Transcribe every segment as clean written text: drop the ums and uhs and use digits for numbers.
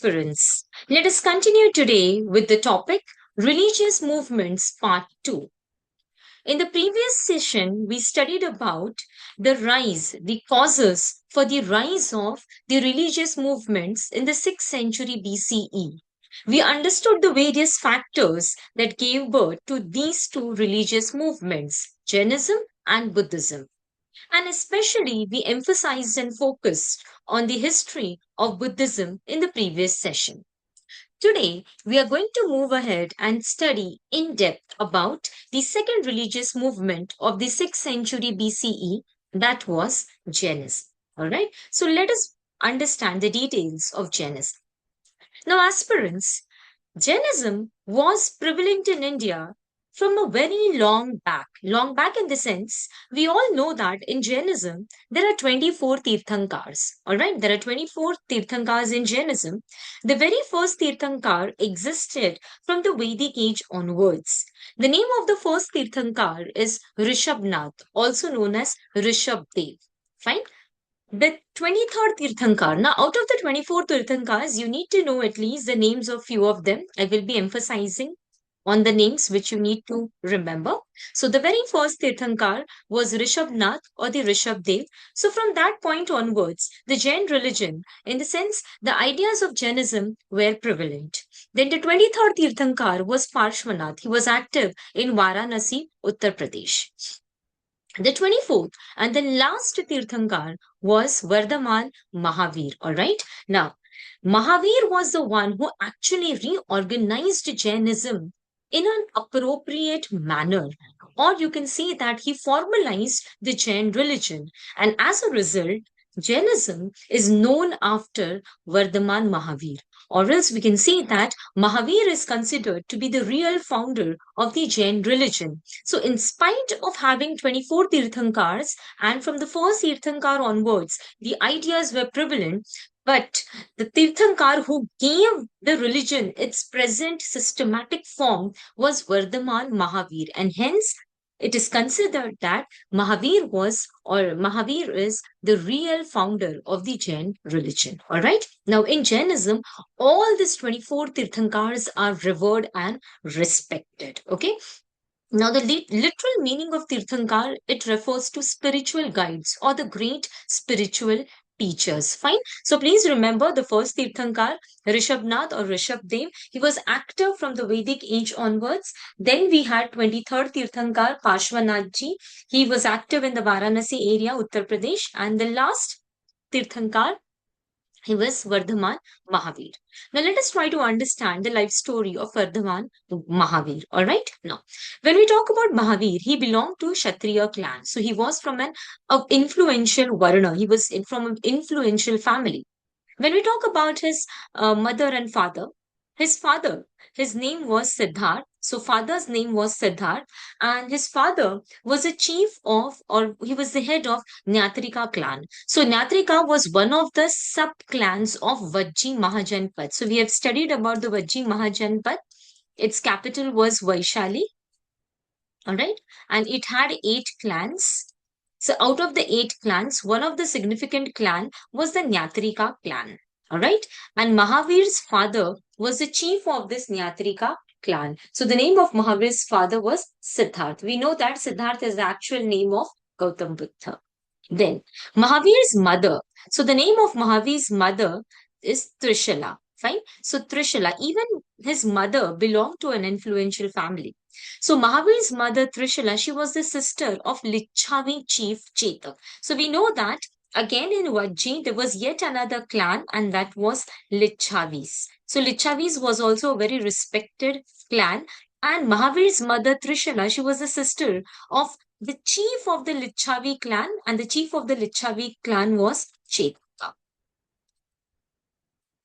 aspirants. Let us continue today with the topic Religious Movements Part 2. In the previous session, we studied about the causes for the rise of the religious movements in the 6th century BCE. We understood the various factors that gave birth to these two religious movements, Jainism and Buddhism. And especially, we emphasized and focused on the history of Buddhism in the previous session. Today, we are going to move ahead and study in depth about the second religious movement of the 6th century BCE, that was Jainism. All right, so let us understand the details of Jainism. Now, aspirants, Jainism was prevalent in India from a very long back. Long back in the sense, we all know that in Jainism, there are 24 Tirthankars. All right, there are 24 Tirthankars in Jainism. The very first Tirthankar existed from the Vedic age onwards. The name of the first Tirthankar is Rishabhnath, also known as Rishabdev. Fine. The 23rd Tirthankar. Now, out of the 24 Tirthankars, you need to know at least the names of few of them. I will be emphasizing on the names which you need to remember. So, the very first Tirthankar was Rishabhnath or the Rishabdev. So, from that point onwards, the Jain religion, in the sense, the ideas of Jainism were prevalent. Then the 23rd Tirthankar was Parshvanath. He was active in Varanasi, Uttar Pradesh. The 24th and the last Tirthankar was Vardhaman Mahavir. All right. Now, Mahavir was the one who actually reorganized Jainism in an appropriate manner. Or you can say that he formalized the Jain religion. And as a result, Jainism is known after Vardhaman Mahavir. Or else we can say that Mahavir is considered to be the real founder of the Jain religion. So, in spite of having 24 Tirthankars, and from the first Tirthankar onwards, the ideas were prevalent, but the Tirthankar who gave the religion its present systematic form was Vardhaman Mahavir, and hence it is considered that Mahavir is the real founder of the Jain religion. All right. Now, in Jainism, all these 24 Tirthankars are revered and respected. Okay. Now, the literal meaning of Tirthankar, it refers to spiritual guides or the great spiritual teachers. Fine. So please remember the first Tirthankar, Rishabhnath or Rishabdev. He was active from the Vedic age onwards. Then we had 23rd Tirthankar, Parshvanathji. He was active in the Varanasi area, Uttar Pradesh. And the last Tirthankar, he was Vardhaman Mahavir. Now let us try to understand the life story of Vardhaman Mahavir. All right. Now, when we talk about Mahavir, he belonged to Kshatriya clan. So he was from an influential Varna. He was from an influential family. When we talk about his mother and father, his name was Siddharth. So father's name was Siddharth, and his father was a chief of, or he was the head of Nyatrika clan. So Nyatrika was one of the sub clans of Vajji Mahajanpat. So we have studied about the Vajji Mahajanpat. Its capital was Vaishali. All right, and it had 8 clans. So out of the 8 clans, one of the significant clan was the Nyatrika clan. All right. And Mahavir's father was the chief of this Nyatrika clan. So the name of Mahavir's father was Siddharth. We know that Siddharth is the actual name of Gautam Buddha. Then Mahavir's mother. So the name of Mahavir's mother is Trishala. Fine. So Trishala, even his mother belonged to an influential family. So Mahavir's mother Trishala, she was the sister of Lichavi chief Chetak. So we know that again in Vajji, there was yet another clan, and that was Lichavis. So Lichavis was also a very respected clan. And Mahavir's mother Trishala, she was the sister of the chief of the Lichavi clan, and the chief of the Lichavi clan was Chetaka.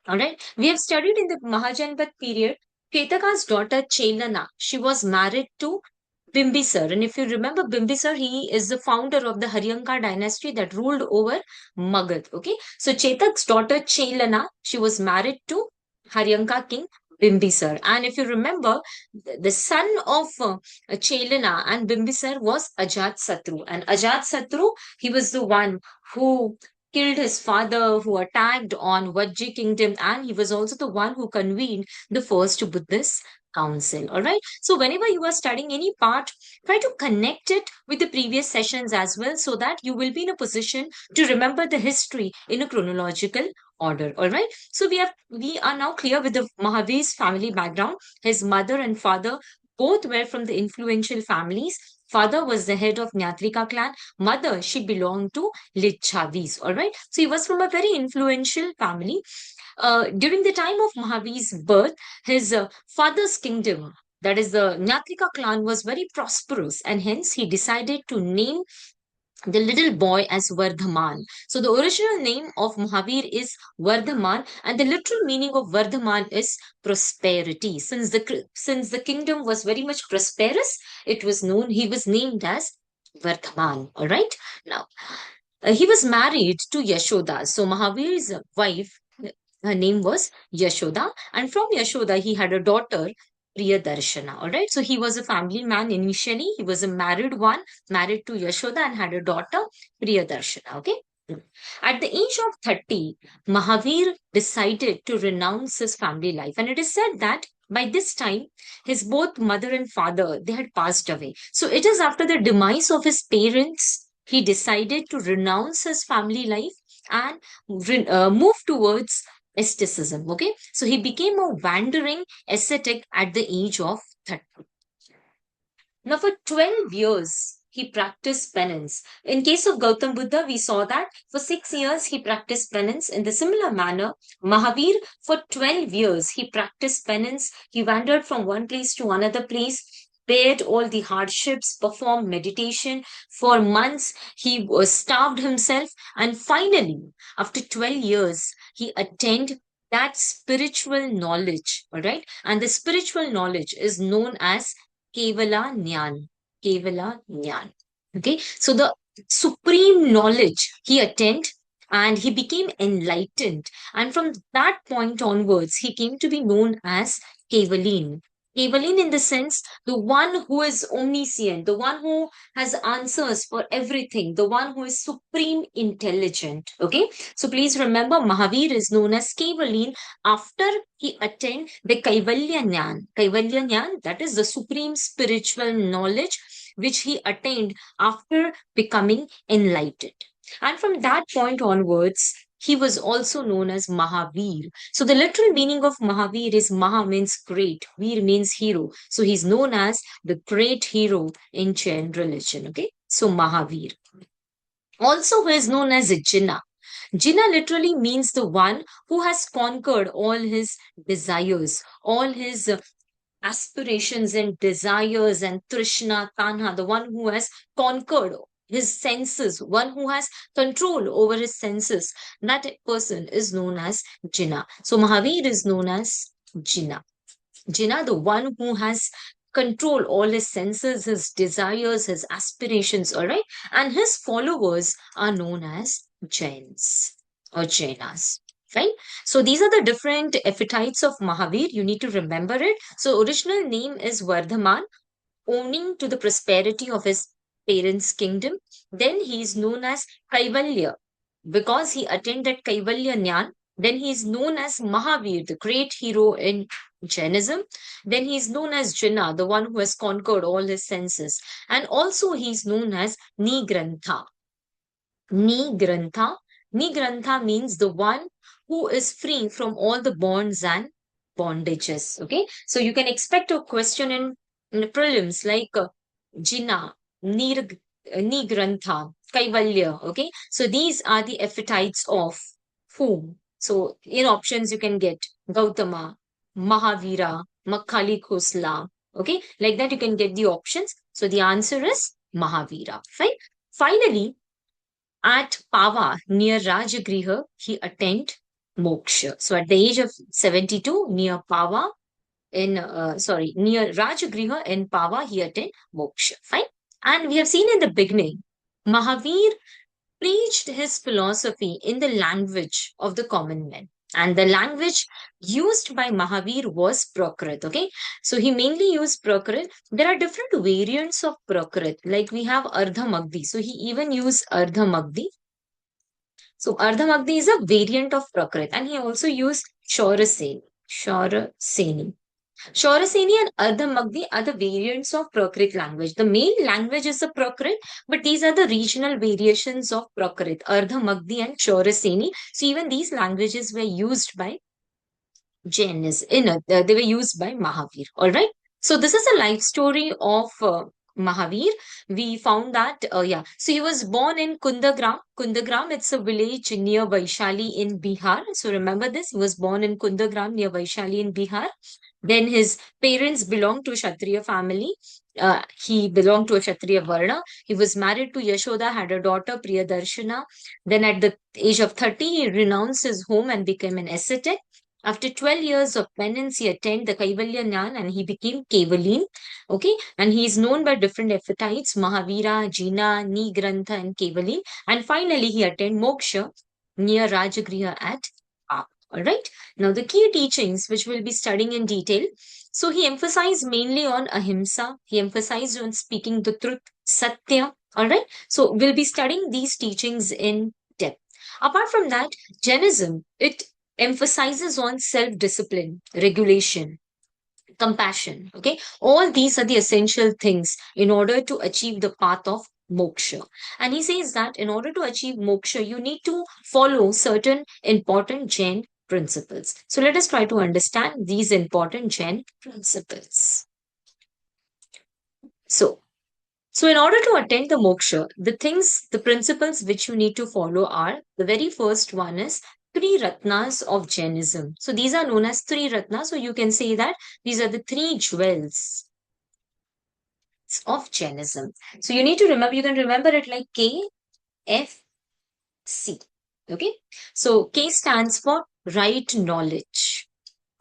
All right. We have studied in the Mahajanpat period, Chetaka's daughter Chelana, she was married to Bimbisar. And if you remember Bimbisar, he is the founder of the Haryanka dynasty that ruled over Magad. Okay. So Chetak's daughter Chelana, she was married to Haryanka king Bimbisar. And if you remember, the son of Chelana and Bimbisar was Ajat Satru. And Ajat Satru, he was the one who killed his father, who attacked on Vajji kingdom, and he was also the one who convened the first Buddhist council. All right. So whenever you are studying any part, try to connect it with the previous sessions as well, so that you will be in a position to remember the history in a chronological order. All right. So we are now clear with the Mahavir's family background. His mother and father both were from the influential families. Father was the head of Nyatrika clan. Mother, she belonged to Lichavis. All right. So he was from a very influential family. During the time of Mahavir's birth, his father's kingdom, that is the Nyatrika clan, was very prosperous, and hence he decided to name the little boy as Vardhaman. So the original name of Mahavir is Vardhaman, and the literal meaning of Vardhaman is prosperity. Since the kingdom was very much prosperous, he was named as Vardhaman. All right. Now he was married to Yashoda. So Mahavir's wife, her name was Yashoda, and from Yashoda he had a daughter, Priyadarshana. All right, so he was a family man initially. He was a married one, married to Yashoda, and had a daughter, Priyadarshana. Okay. At the age of 30, Mahavir decided to renounce his family life, and it is said that by this time his both mother and father, they had passed away. So it is after the demise of his parents he decided to renounce his family life and move towards asceticism. Okay, so he became a wandering ascetic at the age of 30. Now, for 12 years, he practiced penance. In case of Gautam Buddha, we saw that for 6 years he practiced penance. In the similar manner, Mahavir, for 12 years, he practiced penance. He wandered from one place to another place, bared all the hardships, performed meditation. For months, he was starved himself. And finally, after 12 years, he attained that spiritual knowledge. All right. And the spiritual knowledge is known as Kevala Jnana. Kevala Jnana. Okay, so the supreme knowledge he attained, and he became enlightened. And from that point onwards, he came to be known as Kevalin. Kevalin, in the sense, the one who is omniscient, the one who has answers for everything, the one who is supreme intelligent. Okay, so please remember, Mahavir is known as Kevalin after he attained the Kaivalya Jnana. Kaivalya Jnana, that is the supreme spiritual knowledge which he attained after becoming enlightened. And from that point onwards, he was also known as Mahavir. So the literal meaning of Mahavir is Maha means great, Vir means hero. So he's known as the great hero in Jain religion. Okay, so Mahavir. Also, who is known as Jinnah. Jinnah literally means the one who has conquered all his desires, all his aspirations and desires and Trishna, Tanha, the one who has conquered his senses, one who has control over his senses, that person is known as Jinnah. So Mahavir is known as Jinnah. Jinnah, the one who has control all his senses, his desires, his aspirations, all right? And his followers are known as Jains or Jainas. Right? So these are the different epithets of Mahavir. You need to remember it. So original name is Vardhaman, owning to the prosperity of his parents' kingdom. Then he is known as Kaivalya because he attended Kaivalya Jnana. Then he is known as Mahavir, the great hero in Jainism. Then he is known as Jinnah, the one who has conquered all his senses. And also he is known as Nigrantha. Nigrantha. Nigrantha means the one who is free from all the bonds and bondages. Okay, so you can expect a question in the prelims like Jina, Nigrantha, Kaivalya. Okay, so these are the epithets of whom. So in options you can get Gautama, Mahavira, Makkali Khosla. Okay, like that you can get the options. So the answer is Mahavira. Right? Finally, at Pava, near Rajagriha, he attained moksha. So at the age of 72, near Pava, near Rajagriha in Pava, he attained moksha. Fine. And we have seen in the beginning, Mahavir preached his philosophy in the language of the common man. And the language used by Mahavir was Prakrit. Okay, so he mainly used Prakrit. There are different variants of Prakrit, like we have Ardha Magdi. So he even used Ardha Magdi. So Ardhamagdi is a variant of Prakrit, and he also used Shauraseni. Shauraseni. Shauraseni and Ardhamagdi are the variants of Prakrit language. The main language is the Prakrit, but these are the regional variations of Prakrit, Ardhamagdi and Shauraseni. So even these languages were used by Jainism. They were used by Mahavir. All right. So this is a life story of Mahavir. We found that, yeah. So he was born in Kundagram. Kundagram, it's a village near Vaishali in Bihar. So remember this. He was born in Kundagram near Vaishali in Bihar. Then his parents belonged to a Kshatriya family. He belonged to a Kshatriya Varna. He was married to Yashoda, had a daughter, Priyadarshana. Then at the age of 30, he renounced his home and became an ascetic. After 12 years of penance, he attained the Kaivalya Jnana and he became Kevalin. Okay, and he is known by different epithets Mahavira, Jina, Nigrantha, and Kevalin. And finally, he attained Moksha near Rajagriha at Pap. All right, now the key teachings which we'll be studying in detail. So, he emphasized mainly on ahimsa, he emphasized on speaking the truth, satya. All right, so we'll be studying these teachings in depth. Apart from that, Jainism, it emphasizes on self discipline, regulation, compassion. Okay, all these are the essential things in order to achieve the path of moksha. And he says that in order to achieve moksha, you need to follow certain important Jain principles. So let us try to understand these important Jain principles. So, in order to attain the moksha, the principles which you need to follow are the very first one is three ratnas of Jainism. So, these are known as three ratnas. So, you can say that these are the three jewels of Jainism. So, you need to remember, you can remember it like KFC. Okay. So, K stands for right knowledge,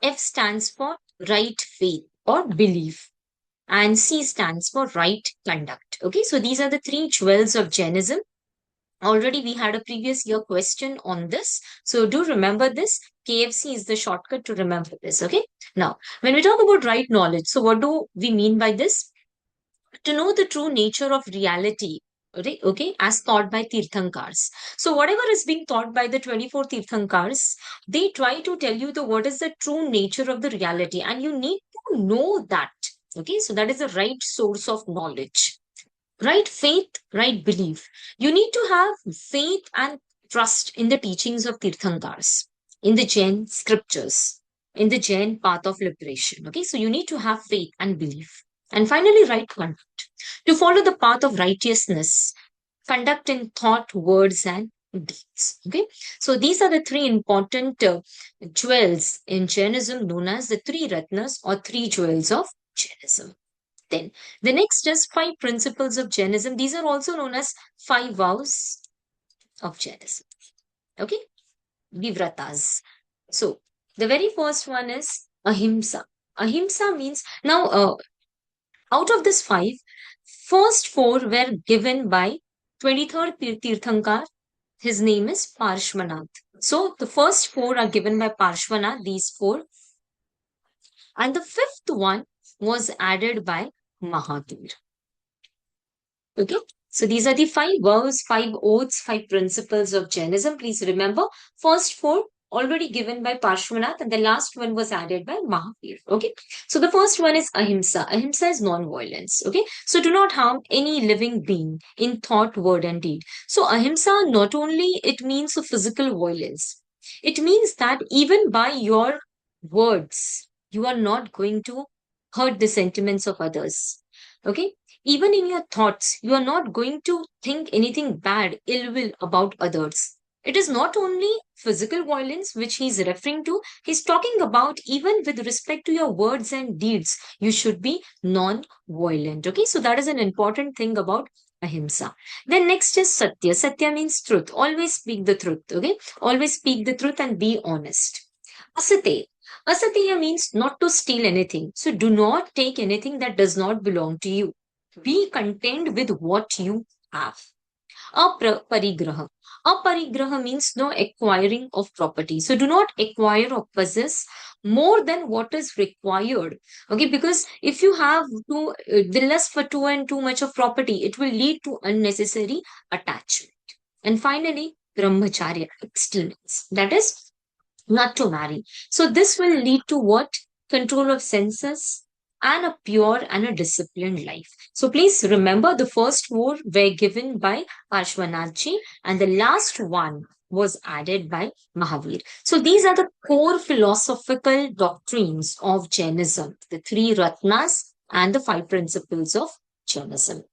F stands for right faith or belief, and C stands for right conduct. Okay, so these are the three jewels of Jainism. Already we had a previous year question on this. So do remember this. KFC is the shortcut to remember this. Okay, now when we talk about right knowledge, so what do we mean by this? To know the true nature of reality. Okay, as taught by Tirthankars. So, whatever is being taught by the 24 Tirthankars, they try to tell you the what is the true nature of the reality, and you need to know that. Okay, so that is the right source of knowledge, right faith, right belief. You need to have faith and trust in the teachings of Tirthankars, in the Jain scriptures, in the Jain path of liberation. Okay, so you need to have faith and belief. And finally, right conduct. To follow the path of righteousness, conduct in thought, words, and deeds. Okay, so these are the three important jewels in Jainism known as the three ratnas or three jewels of Jainism. Then the next is five principles of Jainism. These are also known as five vows of Jainism. Okay, Vivratas. So the very first one is ahimsa. Ahimsa means now out of this five, first four were given by 23rd Tirthankar. His name is Parshvanath. So the first four are given by Parshvanath, these four. And the fifth one was added by Mahavir. Okay. So these are the five vows, five oaths, five principles of Jainism. Please remember, first four already given by Parshvanath and the last one was added by Mahavir. Okay. So the first one is ahimsa. Ahimsa is non-violence. Okay. So do not harm any living being in thought, word and deed. So ahimsa not only it means a physical violence. It means that even by your words, you are not going to hurt the sentiments of others. Okay. Even in your thoughts, you are not going to think anything bad, ill will about others. It is not only physical violence which he is referring to, he's talking about even with respect to your words and deeds, you should be non violent. Okay, so that is an important thing about ahimsa. Then next is satya. Satya means truth. Always speak the truth. Okay, always speak the truth and be honest. Asate. Asatya means not to steal anything. So do not take anything that does not belong to you. Be content with what you have. Aparigraha. Aparigraha means no acquiring of property. So do not acquire or possess more than what is required. Okay, because if you have the less for too and too much of property, it will lead to unnecessary attachment. And finally, brahmacharya, abstinence. That is not to marry. So this will lead to what? Control of senses and a pure and a disciplined life. So please remember the first four were given by Parshvanathji and the last one was added by Mahavir. So these are the core philosophical doctrines of Jainism, the three Ratnas and the five principles of Jainism.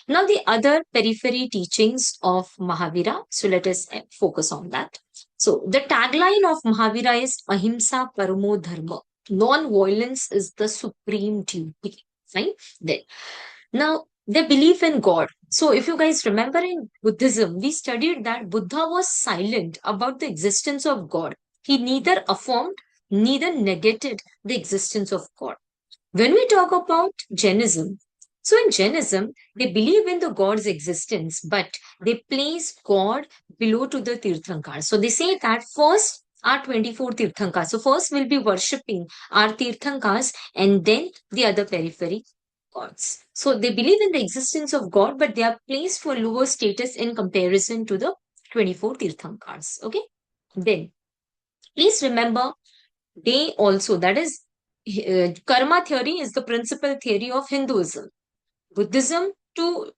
Now, the other periphery teachings of Mahavira. So, let us focus on that. So, the tagline of Mahavira is Ahimsa Paramo Dharma. Non-violence is the supreme duty. Fine. Then, now, they believe in God. So, if you guys remember in Buddhism, we studied that Buddha was silent about the existence of God. He neither affirmed, neither negated the existence of God. When we talk about Jainism, so in Jainism, they believe in the God's existence, but they place God below to the Tirthankaras. So they say that first are 24 Tirthankaras. So first we'll be worshipping our Tirthankaras and then the other periphery gods. So they believe in the existence of God, but they are placed to a lower status in comparison to the 24 Tirthankaras. Okay. Then please remember they also, that is, karma theory is the principal theory of Hinduism. Buddhism do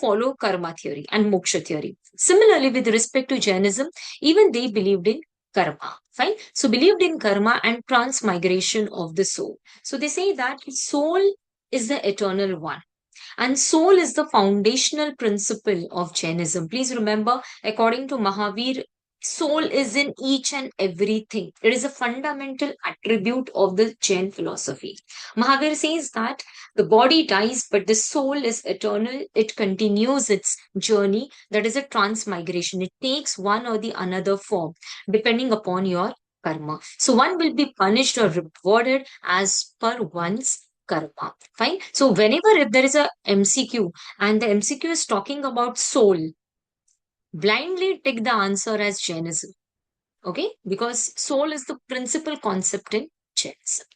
follow karma theory and moksha theory. Similarly, with respect to Jainism, even they believed in karma. Fine. So believed in karma and transmigration of the soul. So they say that soul is the eternal one. And soul is the foundational principle of Jainism. Please remember, according to Mahavir, soul is in each and everything. It is a fundamental attribute of the Jain philosophy. Mahavir says that the body dies, but the soul is eternal. It continues its journey. That is a transmigration. It takes one or the another form, depending upon your karma. So one will be punished or rewarded as per one's karma. Fine. So whenever if there is a MCQ and the MCQ is talking about soul, blindly take the answer as Jainism. Okay? Because soul is the principal concept in Jainism.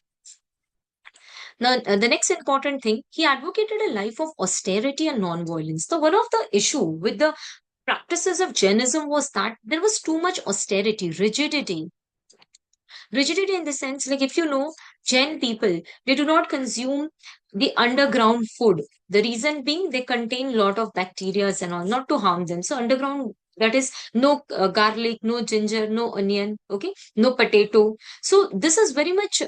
Now, the next important thing, he advocated a life of austerity and non-violence. So one of the issue with the practices of Jainism was that there was too much austerity, rigidity. Rigidity in the sense, like if you know, Jain people, they do not consume the underground food. The reason being they contain lot of bacteria and all, not to harm them. So underground, that is no garlic, no ginger, no onion, okay, no potato. So this is very much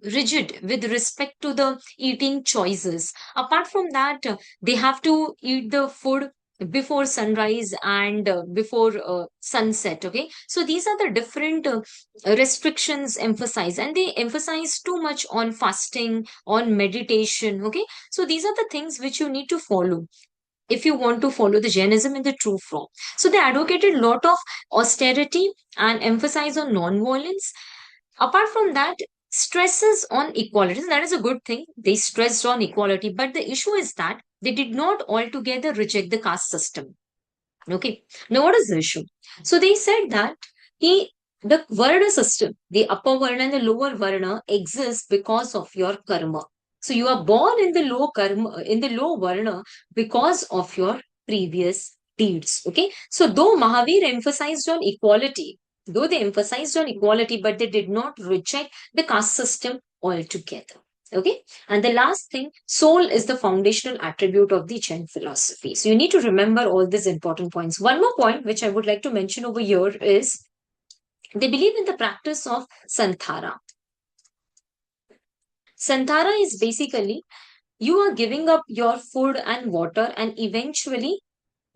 rigid with respect to the eating choices. Apart from that, they have to eat the food before sunrise and before sunset. Okay, so these are the different restrictions emphasize, and they emphasize too much on fasting, on meditation. Okay, so these are the things which you need to follow if you want to follow the Jainism in the true form. So they advocated lot of austerity and emphasize on non-violence. Apart from that, stresses on equality. So that is a good thing. They stressed on equality, but the issue is that they did not altogether reject the caste system. Okay. Now, what is the issue? So they said that he, the Varna system, the upper Varna and the lower Varna exists because of your karma. So you are born in the low karma, in the low Varna because of your previous deeds. Okay. So though Mahavir emphasized on equality, but they did not reject the caste system altogether. Okay. And the last thing, soul is the foundational attribute of the Jain philosophy. So you need to remember all these important points. One more point which I would like to mention over here is they believe in the practice of Santhara. Santhara is basically you are giving up your food and water, and eventually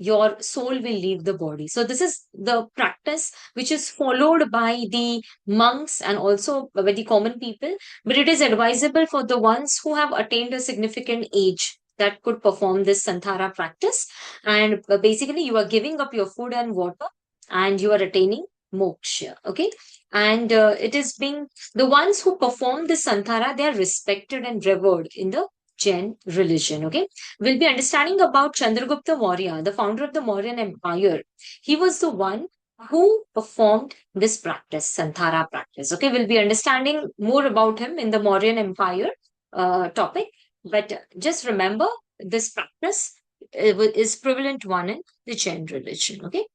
your soul will leave the body. So this is the practice which is followed by the monks and also by the common people, but it is advisable for the ones who have attained a significant age that could perform this Santhara practice. And basically you are giving up your food and water and you are attaining moksha. Okay. And it is being the ones who perform this Santhara, they are respected and revered in the Jain religion. Okay, we'll be understanding about Chandragupta Maurya, the founder of the Mauryan Empire. He was the one who performed this practice, Santhara practice. Okay, we'll be understanding more about him in the Mauryan Empire topic. But just remember, this practice is prevalent one in the Jain religion. Okay.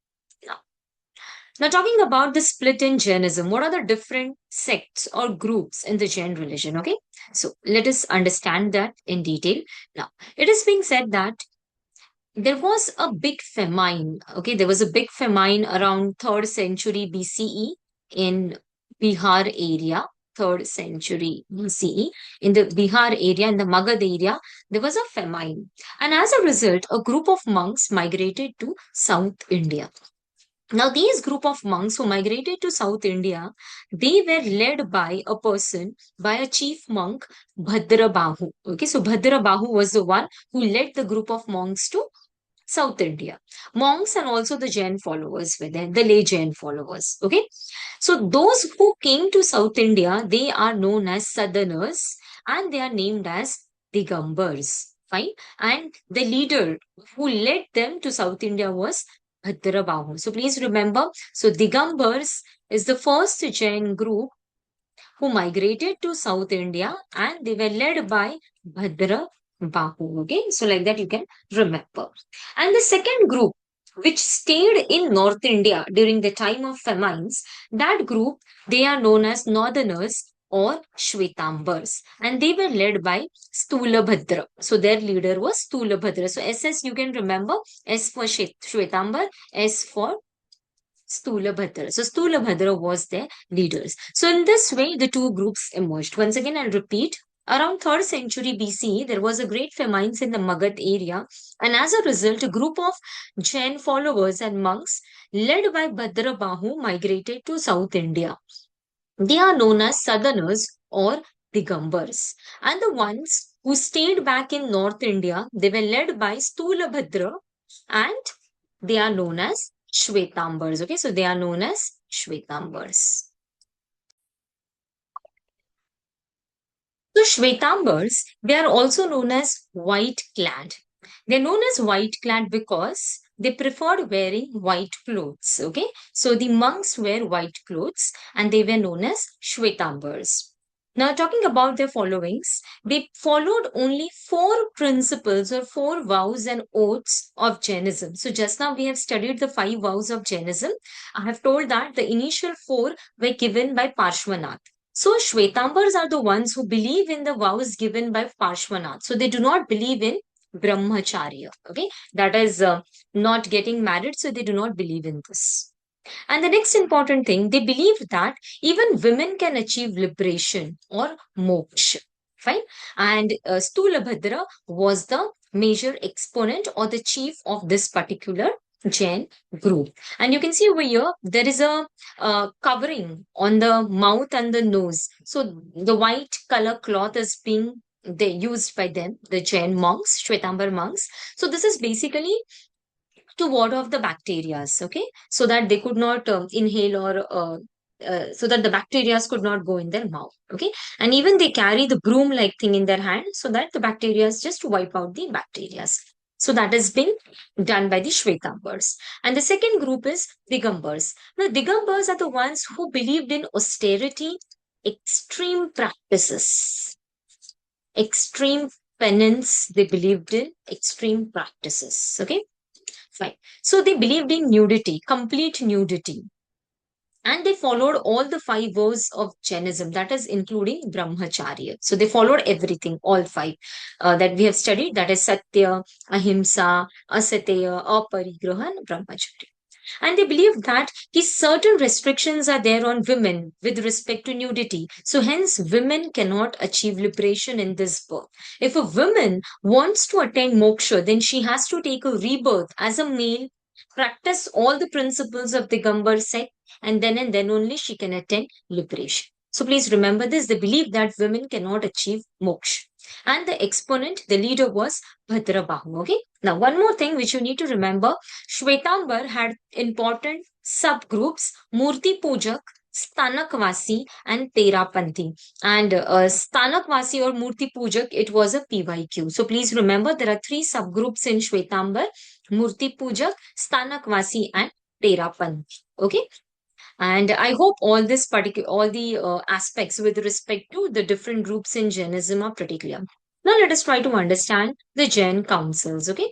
Now, Now, talking about the split in Jainism, what are the different sects or groups in the Jain religion? Okay, so let us understand that in detail. Now, it is being said that there was a big famine. Okay, there was a big famine around 3rd century BCE in Bihar area. 3rd century BCE in the Bihar area, in the Magad area, there was a famine. And as a result, a group of monks migrated to South India. Now, these group of monks who migrated to South India, they were led by a person, by a chief monk, Bhadra Bahu. Okay, so Bhadra Bahu was the one who led the group of monks to South India. Monks and also the Jain followers were there, the lay Jain followers. Okay. So those who came to South India, they are known as Southerners and they are named as Digambars. Fine. And the leader who led them to South India was Bhadrabahu. So please remember, so Digambars is the first Jain group who migrated to South India and they were led by Bhadra Bahu. Okay, so like that you can remember. And the second group, which stayed in North India during the time of famines, that group, they are known as Northerners or Shwetambars, and they were led by Stulabhadra. So their leader was Stulabhadra. So SS you can remember, S for Shwetambar, S for Stulabhadra. So Stulabhadra was their leaders. So in this way, the two groups emerged. Once again, I'll repeat. Around 3rd century BCE, there was a great famine in the Magad area, and as a result, a group of Jain followers and monks led by Bhadra Bahu migrated to South India. They are known as Southerners or Digambars. And the ones who stayed back in North India, they were led by Stulabhadra and they are known as Shwetambars. Okay, so they are known as Shwetambars. So Shwetambars, they are also known as white clad. They're known as white clad because they preferred wearing white clothes. Okay, so the monks wear white clothes and they were known as Shwetambars. Now, talking about their followings, they followed only 4 principles or 4 vows and oaths of Jainism. So, just now we have studied the 5 vows of Jainism. I have told that the initial 4 were given by Parshvanath. So, Shwetambars are the ones who believe in the vows given by Parshvanath. So, they do not believe in Brahmacharya. Okay, that is not getting married. So, they do not believe in this. And the next important thing, they believe that even women can achieve liberation or moksha. Fine. And Stulabhadra was the major exponent or the chief of this particular Jain group. And you can see over here, there is a covering on the mouth and the nose. So the white color cloth is being they used by them, the Jain monks, Shwetambar monks. So this is basically to ward off the bacteria, okay, so that they could not inhale or so that the bacteria could not go in their mouth, okay, and even they carry the broom like thing in their hand so that the bacteria just wipe out the bacteria. So that has been done by the Shwetambars. And the second group is Digambars. Now, Digambars are the ones who believed in austerity, extreme practices, extreme penance. They believed in extreme practices. Okay. Fine. So they believed in nudity, complete nudity. And they followed all the 5 vows of Jainism, that is including Brahmacharya. So they followed everything, all 5 that we have studied, that is Satya, Ahimsa, Asatya, Aparigraha, and Brahmacharya. And they believe that certain restrictions are there on women with respect to nudity. So hence women cannot achieve liberation in this birth. If a woman wants to attain moksha, then she has to take a rebirth as a male, practice all the principles of the Gambar sect, and then only she can attain liberation. So please remember this, they believe that women cannot achieve moksha. And the exponent, the leader was Bhadrabahu. Okay. Now, one more thing which you need to remember, Shwetambar had important subgroups, Murti Pujak, Stanakvasi, and Terapanthi. And Stanakvasi or Murti Pujak, it was a PYQ. So please remember there are 3 subgroups in Shwetambar, Murti Pujak, Stanakvasi, and Terapanthi. Okay. And I hope all the aspects with respect to the different groups in Jainism are pretty clear. Now let us try to understand the Jain councils. Okay.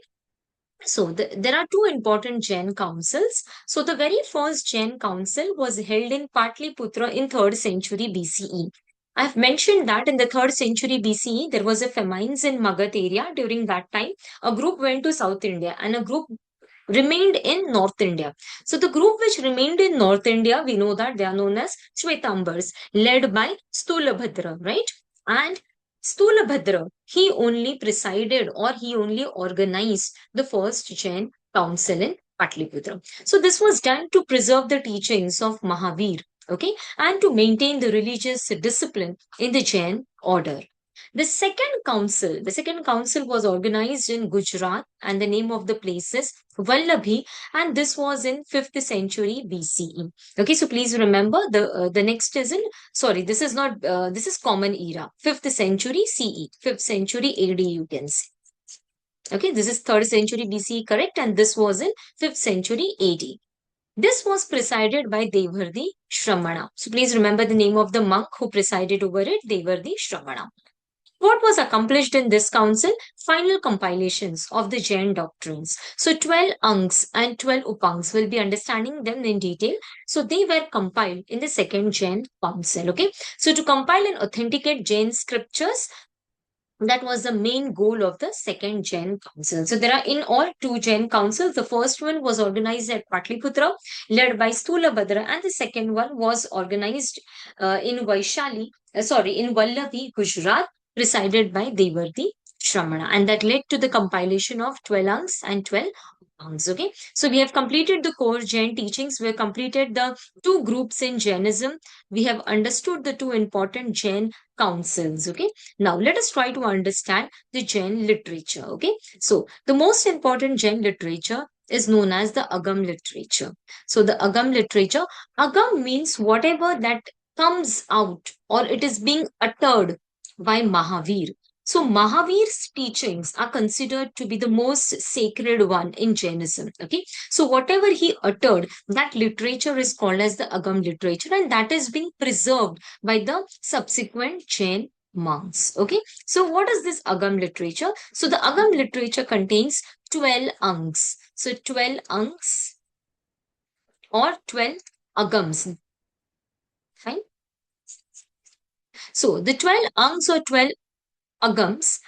So there are two important Jain councils. So the very first Jain council was held in Patliputra in 3rd century BCE. I have mentioned that in the 3rd century BCE, there was a famines in Magadh area. During that time, a group went to South India and a group remained in North India. So the group which remained in North India, we know that they are known as Shvetambars, led by Stulabhadra, right? And Stulabhadra, he only presided or he only organized the first Jain council in Patliputra. So this was done to preserve the teachings of Mahavir, okay, and to maintain the religious discipline in the Jain order. The second council was organized in Gujarat, and the name of the place is Vallabhi, and this was in 5th century BCE. Okay, so please remember the next is in, sorry, this is not this is common era, 5th century CE, 5th century AD, you can say. Okay, this is 3rd century BCE, correct, and this was in 5th century AD. This was presided by Devardi Shramana. So please remember the name of the monk who presided over it, Devardi Shramana. What was accomplished in this council? Final compilations of the Jain doctrines. So 12 Angs and 12 Upangs, will be understanding them in detail. So they were compiled in the second Jain council. Okay. So to compile and authenticate Jain scriptures, that was the main goal of the second Jain council. So there are in all two Jain councils. The first one was organized at Patliputra, led by Stulabhadra, and the second one was organized in in Vallabhi, Gujarat, presided by Devardi Shramana, and that led to the compilation of 12 Angs and 12 Upangs. Okay, so we have completed the core Jain teachings. We have completed the two groups in Jainism. We have understood the two important Jain councils. Okay, now let us try to understand the Jain literature. Okay, so the most important Jain literature is known as the Agam literature. So the Agam literature, Agam means whatever that comes out or it is being uttered by Mahavir. So Mahavir's teachings are considered to be the most sacred one in Jainism. Okay, so whatever he uttered, that literature is called as the Agam literature, and that is being preserved by the subsequent Jain monks. Okay, so what is this Agam literature? So the Agam literature contains 12 Angs. So 12 Angs or 12 Agams. Fine. So the 12 Angs or 12 Agams,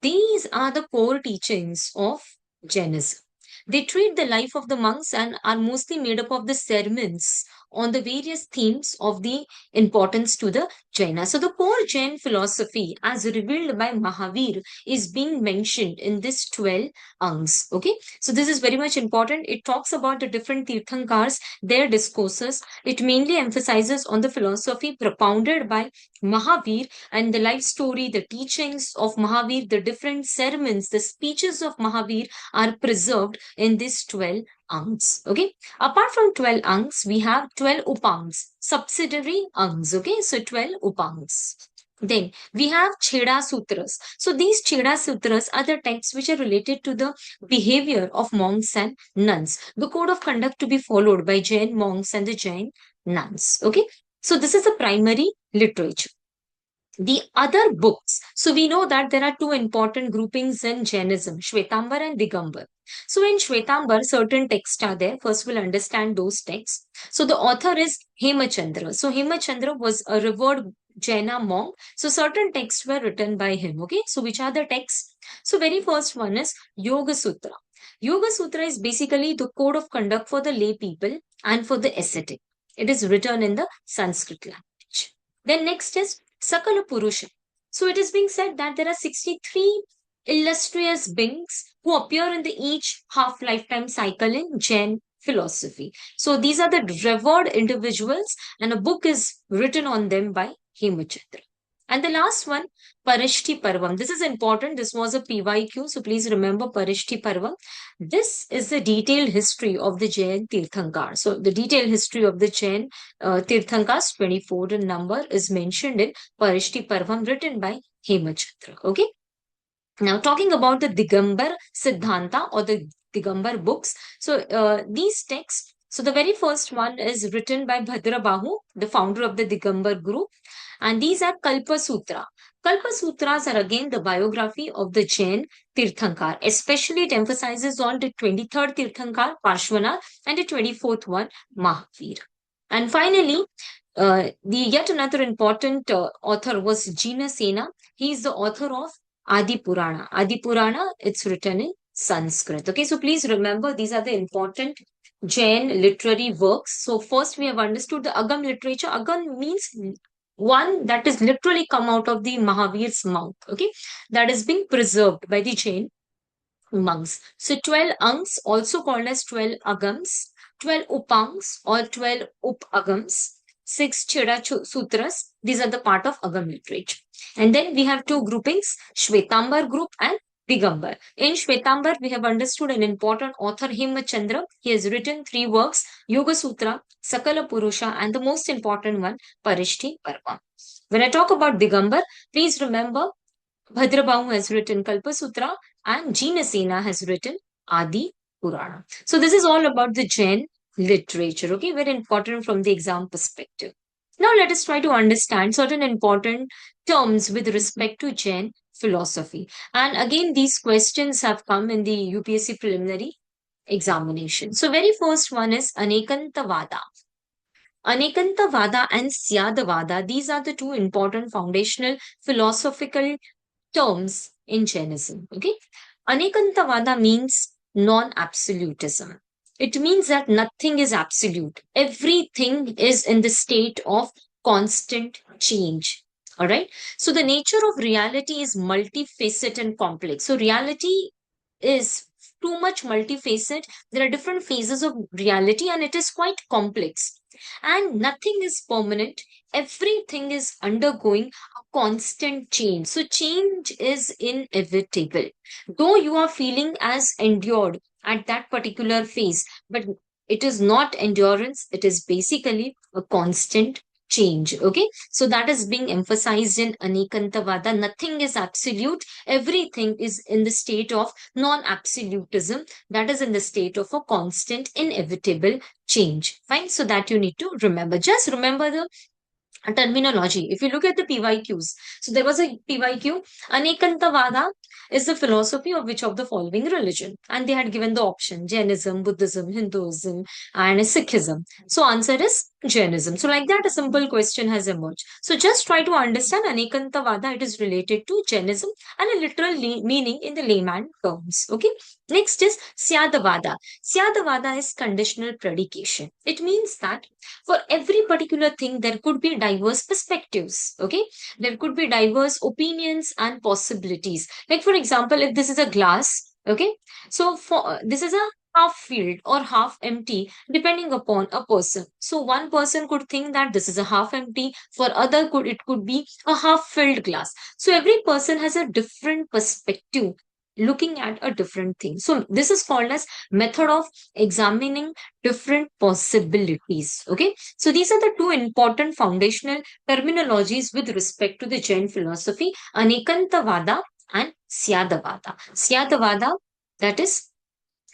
these are the core teachings of Jainism. They treat the life of the monks and are mostly made up of the sermons on the various themes of the importance to the Jaina. So the core Jain philosophy as revealed by Mahavir is being mentioned in this 12 Angs. Okay, so this is very much important. It talks about the different Tirthankars, their discourses. It mainly emphasizes on the philosophy propounded by Mahavir and the life story, the teachings of Mahavir, the different sermons, the speeches of Mahavir are preserved in these 12 Angs. Okay. Apart from 12 Angs, we have 12 Upangs, subsidiary Angs. Okay. So 12 Upangs. Then we have Cheda Sutras. So these Cheda Sutras are the texts which are related to the behavior of monks and nuns, the code of conduct to be followed by Jain monks and the Jain nuns. Okay. So this is the primary literature. The other books. So we know that there are two important groupings in Jainism, Shwetambar and Digambar. So in Shwetambar, certain texts are there. First, we'll understand those texts. So the author is Hemachandra. So Hemachandra was a revered Jaina monk. So certain texts were written by him. Okay. So which are the texts? So very first one is Yoga Sutra. Yoga Sutra is basically the code of conduct for the lay people and for the ascetic. It is written in the Sanskrit language. Then next is Sakala Purusha. So it is being said that there are 63 illustrious beings who appear in the each half lifetime cycle in Jain philosophy. So these are the revered individuals, and a book is written on them by Hemachandra. And the last one, Parishti Parvam. This is important. This was a PYQ. So please remember Parishti Parvam. This is the detailed history of the Jain Tirthankar. So the detailed history of the Jain Tirthankars, 24 in number, is mentioned in Parishti Parvam, written by Hemachandra. Okay. Now talking about the Digambar Siddhanta or the Digambar books. So these texts, so the very first one is written by Bhadrabahu, the founder of the Digambar group. And these are Kalpa Sutra. Kalpa Sutras are again the biography of the Jain Tirthankar. Especially it emphasizes on the 23rd Tirthankar, Parshvanath, and the 24th one, Mahavir. And finally, the yet another important author was Jinasena. He is the author of Adi Purana. Adi Purana, it's written in Sanskrit. Okay, so please remember these are the important Jain literary works. So first we have understood the Agam literature. Agam means one that is literally come out of the Mahavir's mouth. Okay, that is being preserved by the Jain monks. So 12 angs, also called as 12 agams, 12 upangs or 12 upagams, 6 sutras. These are the part of agam literature. And then we have two groupings, Shvetambar group and Digambar. In Shvetambar, we have understood an important author, Himachandra. He has written three works, Yoga Sutra, Sakala Purusha, and the most important one, Parishti Parva. When I talk about Digambar, please remember Bhadrabahu has written Kalpasutra and Jinasena has written Adi Purana. So this is all about the Jain literature, okay? Very important from the exam perspective. Now let us try to understand certain important terms with respect to Jain philosophy. And again, these questions have come in the UPSC preliminary examination. So very first one is Anekantavada. Anekantavada and Syadavada, these are the two important foundational philosophical terms in Jainism. Okay, Anekantavada means non-absolutism. It means that nothing is absolute. Everything is in the state of constant change. All right. So the nature of reality is multifaceted and complex. So reality is too much multifaceted. There are different phases of reality and it is quite complex. And nothing is permanent. Everything is undergoing a constant change. So change is inevitable. Though you are feeling as endured at that particular phase, but it is not endurance, it is basically a constant change. Okay, so that is being emphasized in Anekantavada. Nothing is absolute, everything is in the state of non-absolutism, that is in the state of a constant inevitable change. Fine, so that you need to remember. Just remember the terminology. If you look at the PYQs, so there was a PYQ, Anekantavada is the philosophy of which of the following religion? And they had given the option Jainism, Buddhism, Hinduism, and Sikhism. So answer is Jainism. So like that, a simple question has emerged. So just try to understand Anekantavada. It is related to Jainism and a literal meaning in the layman terms. Okay. Next is Syadavada. Syadavada is conditional predication. It means that for every particular thing there could be diverse perspectives. Okay, there could be diverse opinions and possibilities. Like for example, if this is a glass, okay, so for this is a half filled or half empty depending upon a person. So one person could think that this is a half empty, for other could it could be a half filled glass. So every person has a different perspective looking at a different thing. So this is called as method of examining different possibilities. Okay, so these are the two important foundational terminologies with respect to the Jain philosophy, Anekantavada and Syadavada. Syadavada, that is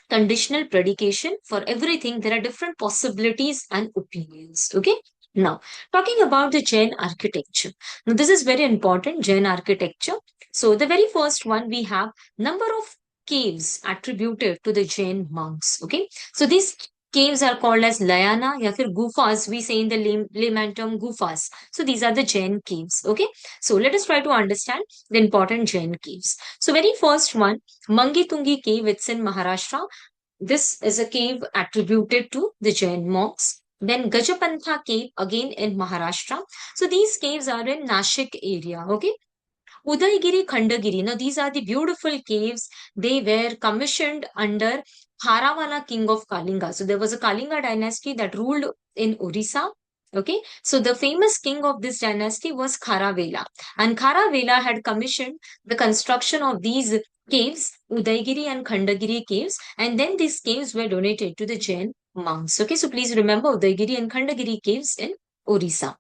conditional predication. For everything there are different possibilities and opinions. Okay, now talking about the Jain architecture. Now this is very important, Jain architecture. So the very first one, we have number of caves attributed to the Jain monks. Okay, so these caves are called as layana ya fir gufas, we say in the layman term gufas. So these are the Jain caves. Okay, so let us try to understand the important Jain caves. So very first one, Mangitungi cave, it's in Maharashtra. This is a cave attributed to the Jain monks. Then Gajapantha cave, again in Maharashtra. So these caves are in Nashik area. Okay, Udaygiri, Khandagiri. Now, these are the beautiful caves. They were commissioned under Kharavala king of Kalinga. So, there was a Kalinga dynasty that ruled in Orissa. Okay, so the famous king of this dynasty was Kharavela, and Kharavela had commissioned the construction of these caves, Udaygiri and Khandagiri caves, and then these caves were donated to the Jain monks. Okay, so please remember Udaygiri and Khandagiri caves in Orissa.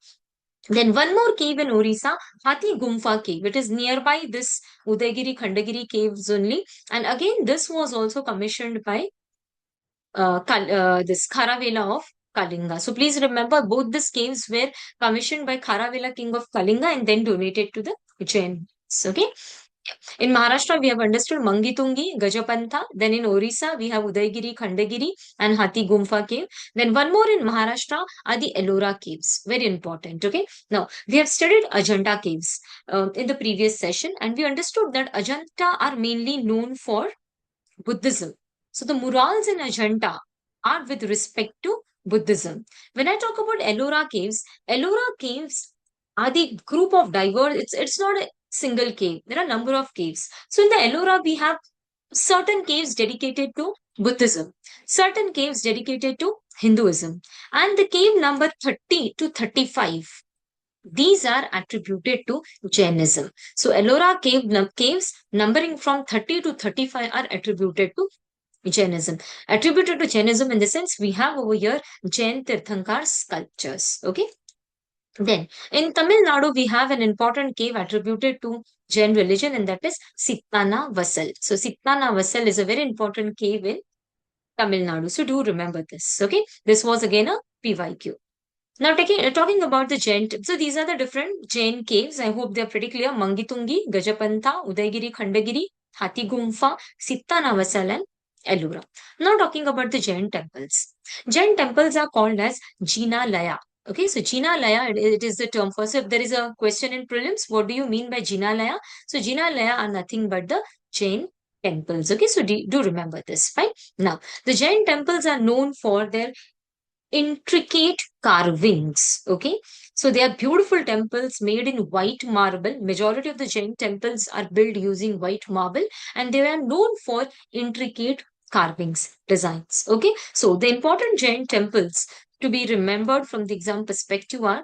Then one more cave in Orissa, Hathi Gumfa cave. It is nearby this Udaygiri Khandagiri caves only. And again, this was also commissioned by this Kharavela of Kalinga. So please remember, both these caves were commissioned by Kharavela king of Kalinga and then donated to the Jains. Okay. In Maharashtra, we have understood Mangitungi, Gajapantha. Then in Orissa, we have Udaygiri, Khandagiri, and Hathi Gumfa cave. Then one more in Maharashtra are the Ellora caves. Very important. Okay. Now, we have studied Ajanta caves in the previous session, and we understood that Ajanta are mainly known for Buddhism. So the murals in Ajanta are with respect to Buddhism. When I talk about Ellora caves are the group of diverse, it's not a single cave. There are a number of caves. So in the Ellora, we have certain caves dedicated to Buddhism, certain caves dedicated to Hinduism, and the cave number 30 to 35. These are attributed to Jainism. So Ellora caves numbering from 30 to 35 are attributed to Jainism. Attributed to Jainism in the sense we have over here Jain Tirthankar sculptures. Okay. Then in Tamil Nadu, we have an important cave attributed to Jain religion, and that is Sittana Vasal. So Sittana Vasal is a very important cave in Tamil Nadu. So do remember this. Okay. This was again a PYQ. Now, talking about the Jain, so these are the different Jain caves. I hope they are pretty clear. Mangitungi, Gajapantha, Udaygiri, Khandagiri, Hathi Gumfa, Sitta Navasal, and Ellora. Now, talking about the Jain temples. Jain temples are called as Jina Laya. Okay, so Jina Laya, it is the term for. So, if there is a question in prelims, what do you mean by Jina Laya? So, Jina Laya are nothing but the Jain temples. Okay, so do remember this. Fine. Now, the Jain temples are known for their intricate carvings. Okay, so they are beautiful temples made in white marble. Majority of the Jain temples are built using white marble, and they are known for intricate carvings, designs. Okay, so the important Jain temples to be remembered from the exam perspective are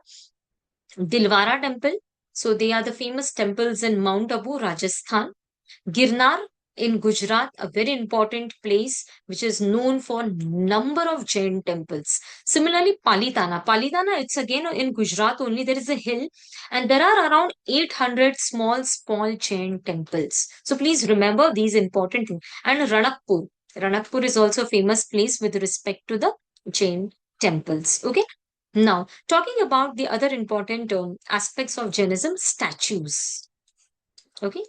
Dilwara temple. So they are the famous temples in Mount Abu, Rajasthan. Girnar in Gujarat, a very important place which is known for number of Jain temples. Similarly, Palitana. Palitana, it's again in Gujarat only. There is a hill, and there are around 800 small Jain temples. So please remember these important things. And Ranakpur. Ranakpur is also a famous place with respect to the Jain temples. Okay. Now, talking about the other important aspects of Jainism, statues. Okay.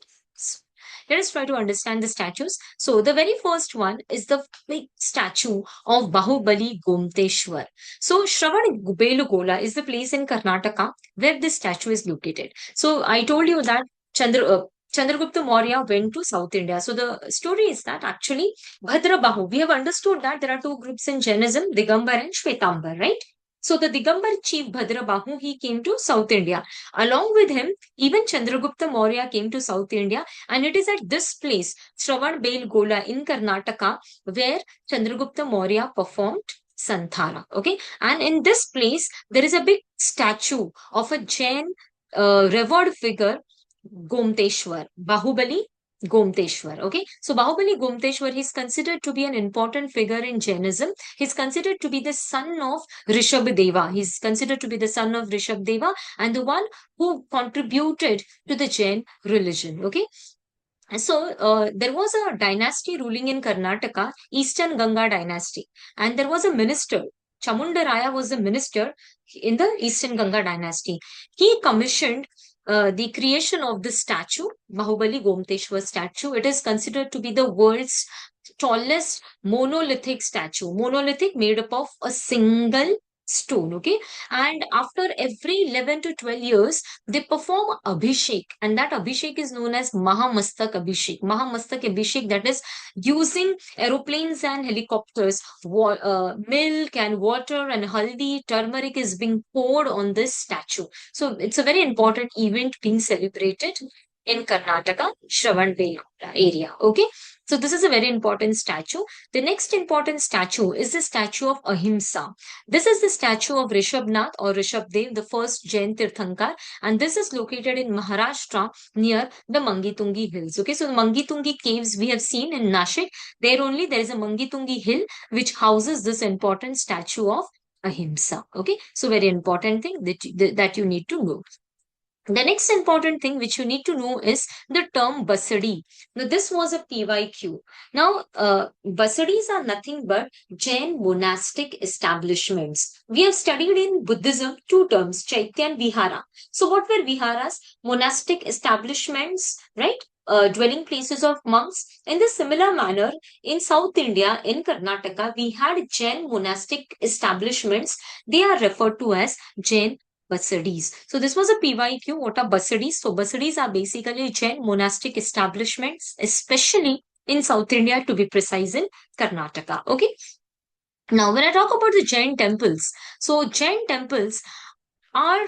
Let us try to understand the statues. So the very first one is the big statue of Bahubali Gomteshwar. So Shravan Belugola is the place in Karnataka where this statue is located. So I told you that Chandragupta Maurya went to South India. So the story is that actually Bhadra Bahu, we have understood that there are two groups in Jainism, Digambar and Shwetambar, right? So the Digambar chief Bhadra Bahu, he came to South India. Along with him, even Chandragupta Maurya came to South India, and it is at this place, Shravan Gola in Karnataka, where Chandragupta Maurya performed Santhara. Okay, and in this place, there is a big statue of a Jain revered figure, Gomteshwar, Bahubali Gomteshwar. Okay, so Bahubali Gomteshwar, he's considered to be an important figure in Jainism. He's considered to be the son of Rishabhdeva. He's considered to be the son of Rishabhdeva and the one who contributed to the Jain religion. Okay, and so there was a dynasty ruling in Karnataka, Eastern Ganga dynasty, and there was a minister. Chamundaraya was the minister in the Eastern Ganga dynasty. He commissioned the creation of this statue, Bahubali Gomteshwar statue. It is considered to be the world's tallest monolithic statue. Monolithic made up of a single stone. Okay, and after every 11 to 12 years they perform abhishek, and that abhishek is known as Mahamastak Abhishek. Mahamastak Abhishek, that is using aeroplanes and helicopters, milk and water and haldi, turmeric is being poured on this statue. So it's a very important event being celebrated in Karnataka, Shravanbelgola area. Okay, so this is a very important statue. The next important statue is the statue of Ahimsa. This is the statue of Rishabhnath or Rishabdev, the first Jain Tirthankar, and this is located in Maharashtra near the Mangitungi hills. Okay, so the Mangitungi caves we have seen in Nashik. There only there is a Mangitungi hill which houses this important statue of Ahimsa. Okay, so very important thing that you need to know. The next important thing which you need to know is the term Basadi. Now, this was a PYQ. Now, Basadis are nothing but Jain monastic establishments. We have studied in Buddhism two terms, Chaitya and Vihara. So, what were Viharas? Monastic establishments, right? Dwelling places of monks. In the similar manner, in South India, in Karnataka, we had Jain monastic establishments. They are referred to as Jain Basadis. So this was a PYQ. What are Basadis? So Basadis are basically Jain monastic establishments, especially in South India, to be precise, in Karnataka. Okay. Now, when I talk about the Jain temples, so Jain temples are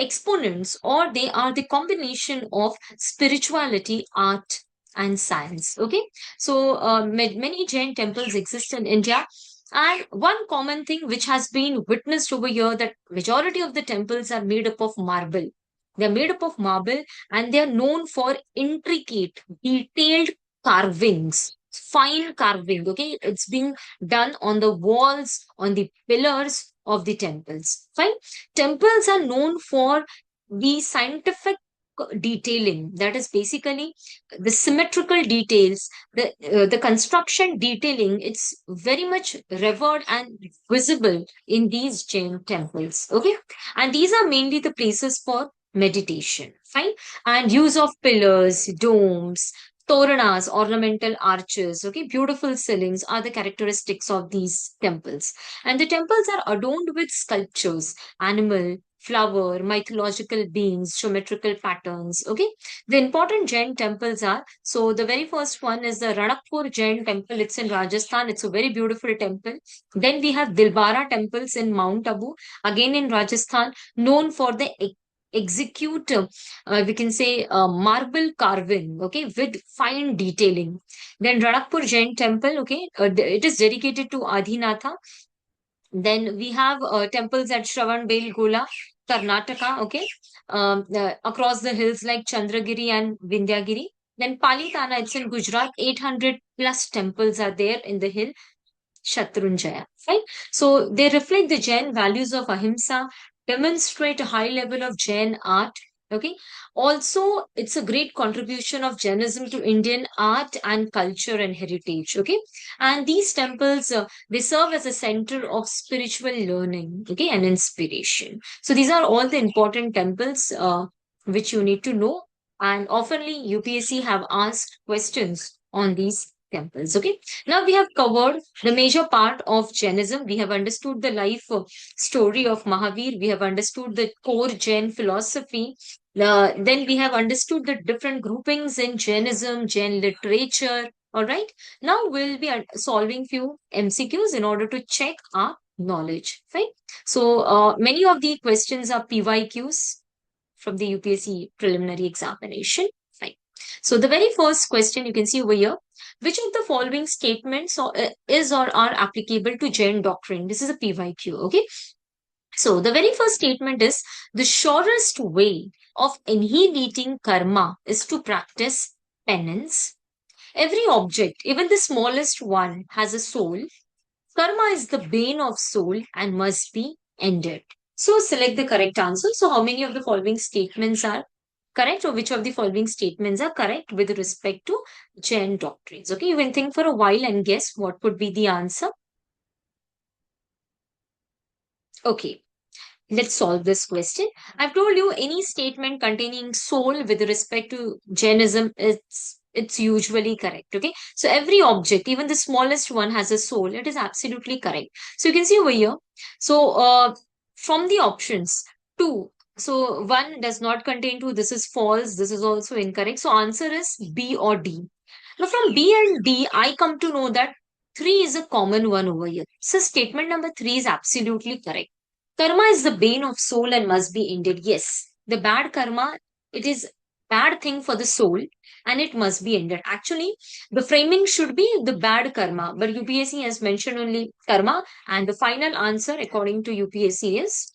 exponents, or they are the combination of spirituality, art, and science. Okay, so many Jain temples exist in India, and one common thing which has been witnessed over here, that majority of the temples are made up of marble. They're made up of marble, and they are known for intricate, detailed carvings, fine carving. Okay, it's being done on the walls, on the pillars of the temples. Fine. Temples are known for the scientific detailing, that is basically the symmetrical details, the construction detailing. It's very much revered and visible in these Jain temples. Okay, and these are mainly the places for meditation. Fine. And use of pillars, domes, toranas, ornamental arches, okay, beautiful ceilings are the characteristics of these temples. And the temples are adorned with sculptures, animal, flower, mythological beings, geometrical patterns. Okay. The important Jain temples are, so the very first one is the Ranakpur Jain temple. It's in Rajasthan. It's a very beautiful temple. Then we have Dilbara temples in Mount Abu, again in Rajasthan, known for the execute we can say marble carving, okay, with fine detailing. Then Ranakpur Jain temple, okay, it is dedicated to Adhinatha. Then we have temples at Shravan Karnataka, okay, across the hills like Chandragiri and Vindhyagiri. Then Palitana, it's in Gujarat. 800 plus temples are there in the hill Shatrunjaya, right? So they reflect the Jain values of ahimsa, demonstrate a high level of Jain art. Okay. Also, it's a great contribution of Jainism to Indian art and culture and heritage. Okay. And these temples, they serve as a center of spiritual learning, okay, and inspiration. So these are all the important temples which you need to know. And oftenly, UPSC have asked questions on these temples. Okay. Now we have covered the major part of Jainism. We have understood the life story of Mahavir. We have understood the core Jain philosophy. Then we have understood the different groupings in Jainism, Jain literature. All right. Now we'll be solving few MCQs in order to check our knowledge. Right. So many of the questions are PYQs from the UPSC preliminary examination. Fine. So the very first question you can see over here, which of the following statements is or are applicable to Jain doctrine? This is a PYQ, okay? So the very first statement is the surest way of annihilating karma is to practice penance. Every object, even the smallest one, has a soul. Karma is the bane of soul and must be ended. So select the correct answer. So how many of the following statements are correct, or which of the following statements are correct with respect to Jain doctrines? Okay, you can think for a while and guess what would be the answer. Okay, let's solve this question. I've told you any statement containing soul with respect to Jainism, it's usually correct. Okay, so every object, even the smallest one, has a soul. It is absolutely correct. So you can see over here. So from the options, two. So one does not contain two. This is false. This is also incorrect. So answer is B or D. Now from B and D, I come to know that three is a common one over here. So statement number three is absolutely correct. Karma is the bane of soul and must be ended. Yes, the bad karma, it is bad thing for the soul and it must be ended. Actually, the framing should be the bad karma, but UPSC has mentioned only karma, and the final answer according to UPSC is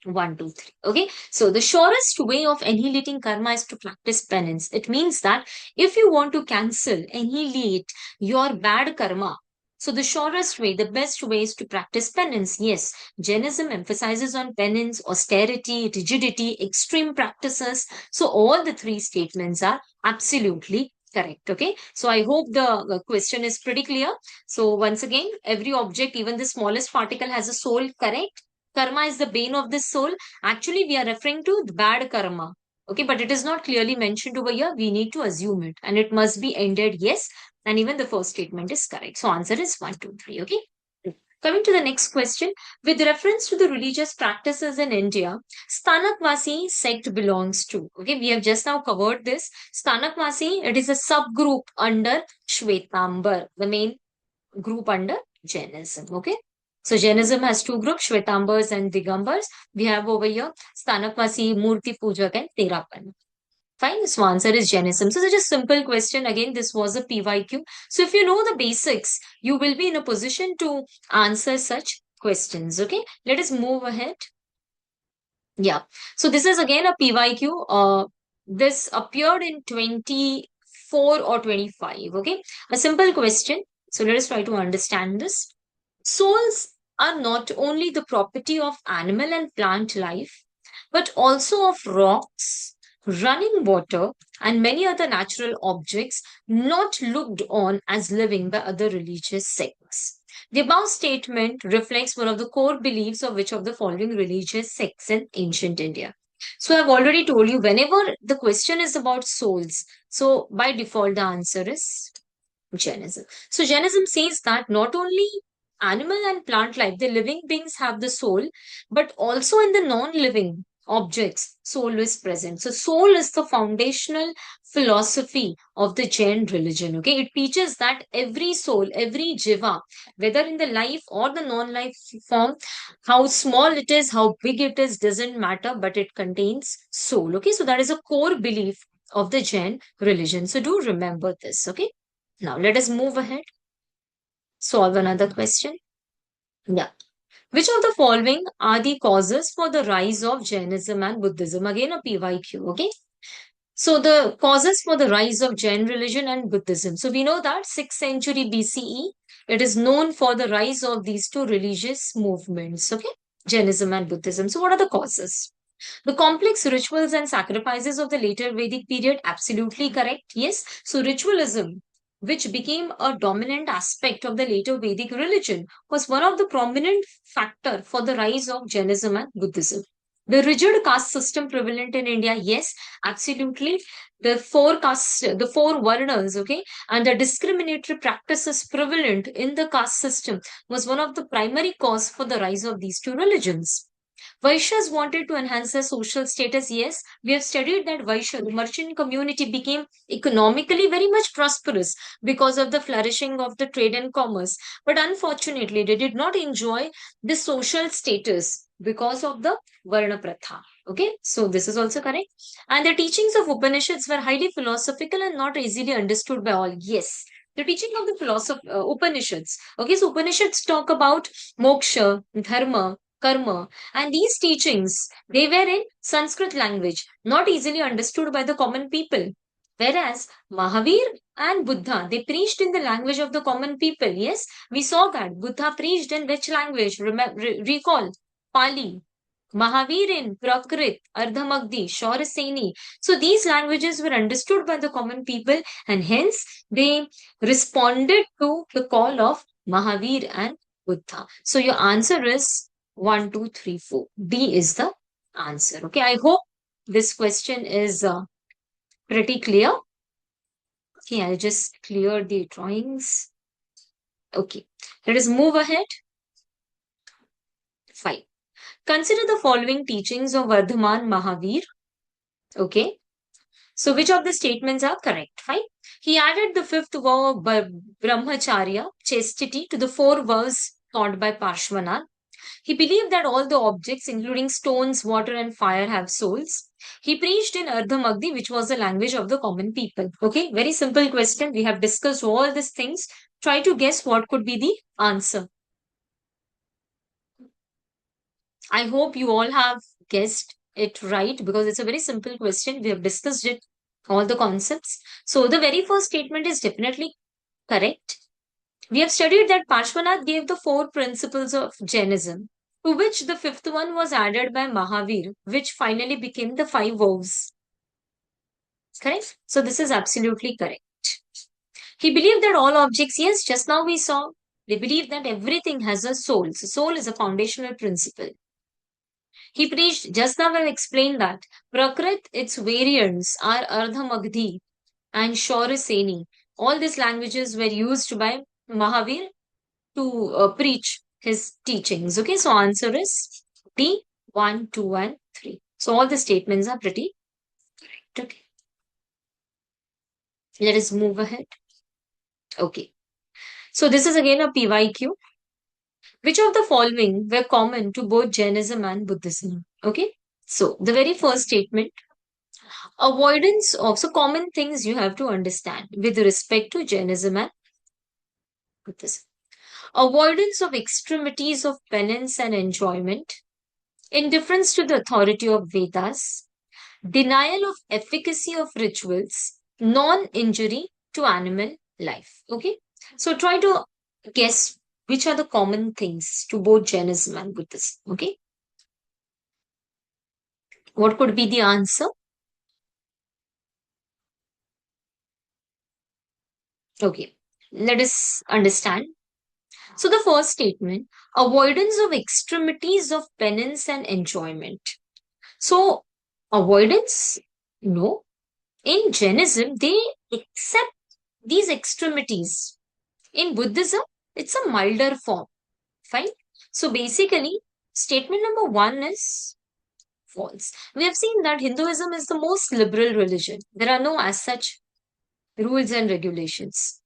1, 2, 3. Okay. So the surest way of annihilating karma is to practice penance. It means that if you want to cancel, annihilate your bad karma, So the surest way, the best way is to practice penance. Yes, Jainism emphasizes on penance, austerity, rigidity, extreme practices. So all the three statements are absolutely correct. Okay. So I hope the question is pretty clear. So once again, every object, even the smallest particle, has a soul. Correct. Karma is the bane of the soul. Actually, we are referring to the bad karma. Okay, but it is not clearly mentioned over here. We need to assume it, and it must be ended. Yes, and even the first statement is correct. So answer is 1, 2, 3. Okay. Coming to the next question, with reference to the religious practices in India, Sthanakvasi sect belongs to. Okay, we have just now covered this. Sthanakvasi, it is a subgroup under Shwetambar, the main group under Jainism. Okay. So Jainism has two groups, Shwetambars and Digambars. We have over here Sthanakvasi, Murti Pujak and Terapan. Fine. So answer is Jainism. So such a simple question. Again, this was a PYQ. So if you know the basics, you will be in a position to answer such questions. Okay. Let us move ahead. Yeah. So this is again a PYQ. This appeared in 24 or 25. Okay. A simple question. So let us try to understand this. Souls are not only the property of animal and plant life, but also of rocks, running water, and many other natural objects not looked on as living by other religious sects. The above statement reflects one of the core beliefs of which of the following religious sects in ancient India. So I've already told you whenever the question is about souls, so by default the answer is Jainism. So Jainism says that not only animal and plant life, the living beings have the soul, but also in the non-living objects, soul is present. So soul is the foundational philosophy of the Jain religion. Okay, it teaches that every soul, every jiva, whether in the life or the non-life form, how small it is, how big it is, doesn't matter, but it contains soul. Okay, so that is a core belief of the Jain religion. So do remember this. Okay. Now let us move ahead. Solve another question. Yeah. Which of the following are the causes for the rise of Jainism and Buddhism? Again, a PYQ. Okay. So the causes for the rise of Jain religion and Buddhism. So we know that 6th century BCE, it is known for the rise of these two religious movements. Okay. Jainism and Buddhism. So what are the causes? The complex rituals and sacrifices of the later Vedic period, absolutely correct. Yes. So ritualism, which became a dominant aspect of the later Vedic religion, was one of the prominent factor for the rise of Jainism and Buddhism. The rigid caste system prevalent in India, yes, absolutely. The four varnas, okay, and the discriminatory practices prevalent in the caste system was one of the primary cause for the rise of these two religions. Vaishyas wanted to enhance their social status. Yes, we have studied that Vaishya, the merchant community, became economically very much prosperous because of the flourishing of the trade and commerce. But unfortunately, they did not enjoy the social status because of the Varna Pratha. Okay, so this is also correct. And the teachings of Upanishads were highly philosophical and not easily understood by all. Yes, the teaching of the Upanishads. Okay, so Upanishads talk about moksha, dharma, karma, and these teachings, they were in Sanskrit language, not easily understood by the common people. Whereas Mahavir and Buddha, they preached in the language of the common people. Yes, we saw that. Buddha preached in which language? Recall. Pali. Mahavir in Prakrit, Ardhamagdi, Shauraseni. So these languages were understood by the common people and hence they responded to the call of Mahavir and Buddha. So your answer is 1, 2, 3, 4. D is the answer. Okay, I hope this question is pretty clear. Okay, I'll just clear the drawings. Okay, let us move ahead. 5. Consider the following teachings of Vardhaman Mahavir. Okay, so which of the statements are correct? 5. He added the fifth vow of Brahmacharya, chastity, to the 4 vows taught by Parshvanath. He believed that all the objects, including stones, water, and fire, have souls. He preached in Ardhamagdi, which was the language of the common people. Okay, very simple question. We have discussed all these things. Try to guess what could be the answer. I hope you all have guessed it right because it's a very simple question. We have discussed it, all the concepts. So the very first statement is definitely correct. We have studied that Parshvanath gave the four principles of Jainism, to which the fifth one was added by Mahavir, which finally became the five vows. Correct? So this is absolutely correct. He believed that all objects, yes, just now we saw, they believe that everything has a soul. So soul is a foundational principle. He preached, just now I've explained that, Prakrit, its variants are Ardha Magdhi and Shauraseni. All these languages were used by Mahavir to preach his teachings. Okay, so answer is D, 1, 2, and 3. So all the statements are pretty correct. Okay, let us move ahead. Okay, so this is again a PYQ. Which of the following were common to both Jainism and Buddhism? Okay, so the very first statement, avoidance of, so common things you have to understand with respect to Jainism and Buddhism. Avoidance of extremities of penance and enjoyment, indifference to the authority of Vedas, denial of efficacy of rituals, non-injury to animal life. Okay, so try to guess which are the common things to both Jainism and Buddhism. Okay, what could be the answer? Okay, let us understand. So the first statement, avoidance of extremities of penance and enjoyment. So avoidance, no. In Jainism, they accept these extremities. In Buddhism, it's a milder form. Fine. So basically, statement number one is false. We have seen that Hinduism is the most liberal religion. There are no as such rules and regulations.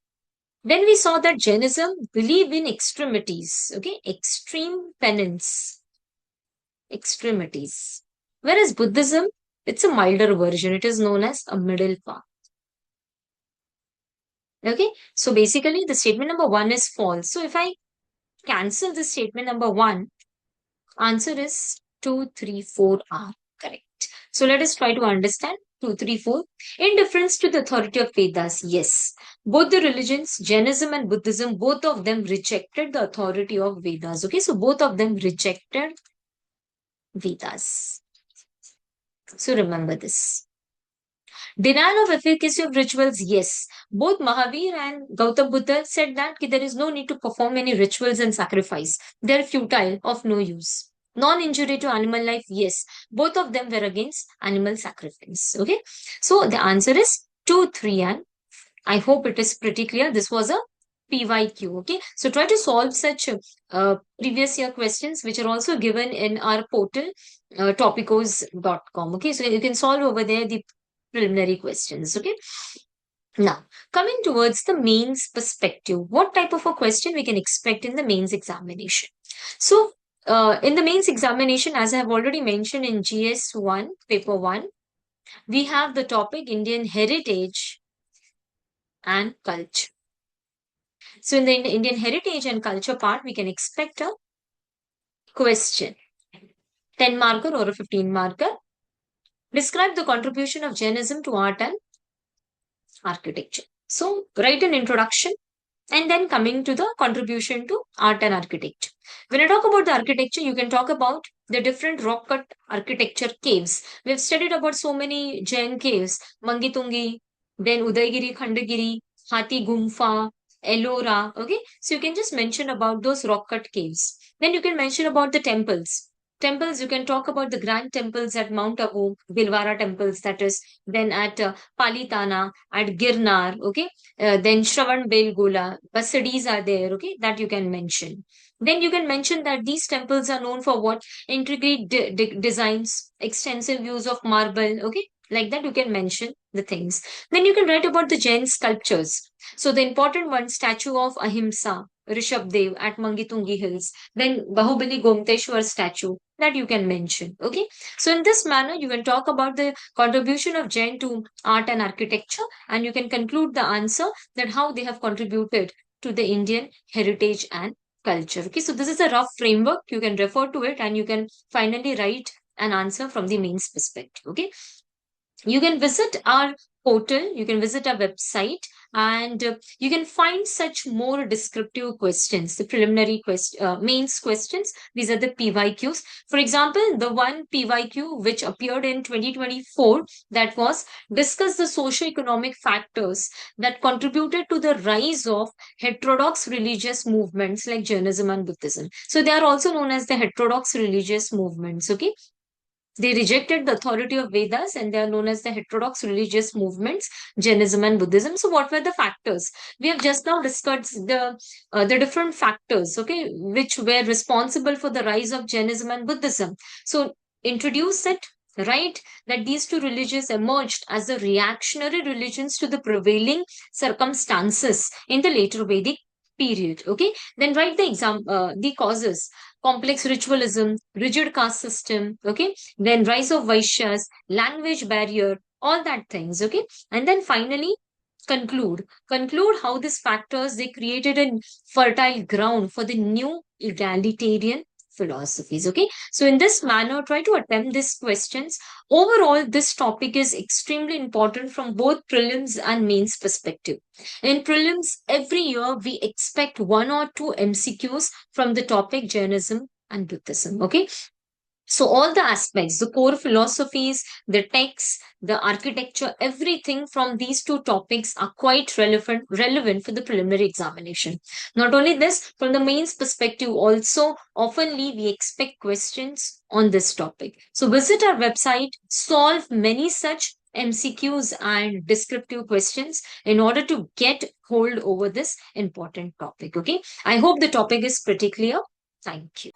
Then we saw that Jainism believe in extremities, okay, extreme penance, extremities. Whereas Buddhism, it's a milder version. It is known as a middle path. Okay, so basically the statement number one is false. So if I cancel the statement number one, answer is 2, 3, 4 are correct. So let us try to understand 2, 3, 4. Indifference to the authority of Vedas. Yes. Both the religions, Jainism and Buddhism, both of them rejected the authority of Vedas. Okay, so both of them rejected Vedas. So remember this. Denial of efficacy of rituals, yes. Both Mahavir and Gautam Buddha said that there is no need to perform any rituals and sacrifice. They are futile, of no use. Non-injury to animal life, yes. Both of them were against animal sacrifice. Okay. So the answer is 2, 3, and I hope it is pretty clear. This was a PYQ. Okay. So try to solve such previous year questions which are also given in our portal, Topiqos.com. Okay. So you can solve over there the preliminary questions. Okay. Now, coming towards the mains perspective, what type of a question we can expect in the mains examination? So, in the mains examination, as I have already mentioned in GS1, paper 1, we have the topic Indian heritage and culture. So, in the Indian heritage and culture part, we can expect a question, 10 marker or a 15 marker. Describe the contribution of Jainism to art and architecture. So, write an introduction and then coming to the contribution to art and architecture. When I talk about the architecture, you can talk about the different rock cut architecture caves. We have studied about so many Jain caves, Mangitungi, then Udaygiri, Khandagiri, Hathi Gumfa, Ellora. Okay, so you can just mention about those rock cut caves. Then you can mention about the temples. Temples, you can talk about the grand temples at Mount Abu, Bilwara temples, that is, then at Palitana, at Girnar, okay, then Shravan Belgola, Basadis are there, okay, that you can mention. Then you can mention that these temples are known for what? Intricate designs, extensive use of marble, okay, like that you can mention the things. Then you can write about the Jain sculptures. So the important one, statue of Ahimsa, Rishabdev at Mangitungi Hills, then Bahubali Gomteshwar statue, that you can mention, okay. So in this manner, you can talk about the contribution of Jain to art and architecture, and you can conclude the answer that how they have contributed to the Indian heritage and culture. Okay, so this is a rough framework. You can refer to it and you can finally write an answer from the mains perspective. Okay, you can visit our portal, you can visit our website And you can find such more descriptive questions, the mains questions. These are the PYQs. For example, the one PYQ which appeared in 2024, that was discuss the socio-economic factors that contributed to the rise of heterodox religious movements like Jainism and Buddhism. So they are also known as the heterodox religious movements. Okay, they rejected the authority of Vedas and they are known as the heterodox religious movements, Jainism and Buddhism. So, what were the factors? We have just now discussed the different factors, okay, which were responsible for the rise of Jainism and Buddhism. So, introduce it, right, that these two religions emerged as the reactionary religions to the prevailing circumstances in the later Vedic period. Okay, then write the causes: complex ritualism, rigid caste system, okay, then rise of Vaishyas, language barrier, all that things, okay. And then finally, conclude how these factors, they created a fertile ground for the new egalitarian philosophies, okay. So in this manner, try to attempt these questions. Overall, this topic is extremely important from both prelims and mains perspective. In prelims, every year we expect one or two MCQs from the topic Jainism and Buddhism, okay. So all the aspects, the core philosophies, the texts, the architecture, everything from these two topics are quite relevant for the preliminary examination. Not only this, from the mains perspective also, oftenly we expect questions on this topic. So visit our website, solve many such MCQs and descriptive questions in order to get hold over this important topic. Okay. I hope the topic is pretty clear. Thank you.